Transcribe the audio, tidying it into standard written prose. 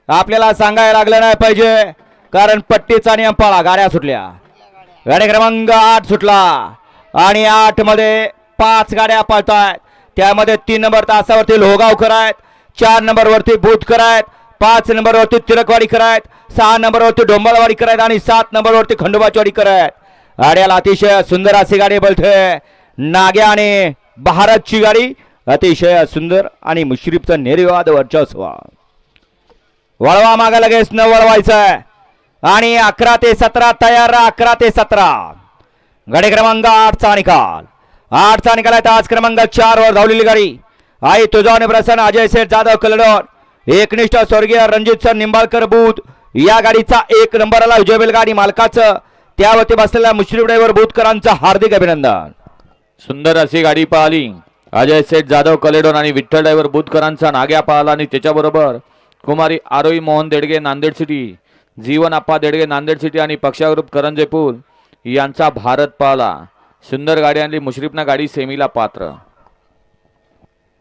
आपल्याला सांगायला लागलं नाही पाहिजे, कारण पट्टीचा नियम पाळा. गाड्या सुटल्या. गाडी क्रमांक 8 सुटला आणि 8 मध्ये 5 गाड्या पळतायत. त्यामध्ये 3 नंबर तासावरती लोहगावकर आहेत, 4 नंबर वरती बुधकर आहेत, 5 नंबर वरती तिरकवाडीकर आहेत, 6 नंबर वरती डोंबळवाडीकर आहेत आणि 7 नंबर वरती खंडोबाचवाडीकर आहेत. गाड्याला अतिशय सुंदर अशी गाडी बोलते. नाग्या आणि भारतची गाडी अतिशय सुंदर आणि मुश्रीफचं निर्विवाद वर्चस्व. वळवा मागा लगेच न वळवायचं आणि 11 ते 17 तयार. 11 ते 17 गाडी क्रमांक 8 चा निकाल. 8 चा निकाल आहे. तास क्रमांक 4 वर धावलेली गाडी आई तुझा प्रसन्न अजय शेठ जाधव कलडोन, एकनिष्ठ स्वर्गीय रणजित सर निंबाळकर बुध या गाडीचा 1 नंबरला विजय बैलगाडी मालकाचं त्यावरती बसलेल्या मुश्रीफ ड्रायव्हर बुधकरांचं हार्दिक अभिनंदन. सुंदर अशी गाडी पाहिली. अजय शेठ जाधव कलेडोन आणि विठ्ठल ड्रायव्हर बुधकरांचा नाग्या पाहिला आणि त्याच्याबरोबर कुमारी आरोही मोहन देडगे नांदेड सिटी, जीवन आप्पा देडगे नांदेड सिटी आणि पक्षा ग्रुप करंजे पूल यांचा भारत पाहिला. सुंदर गाडी आणली. मुश्रीफना गाडी सेमीला पात्र.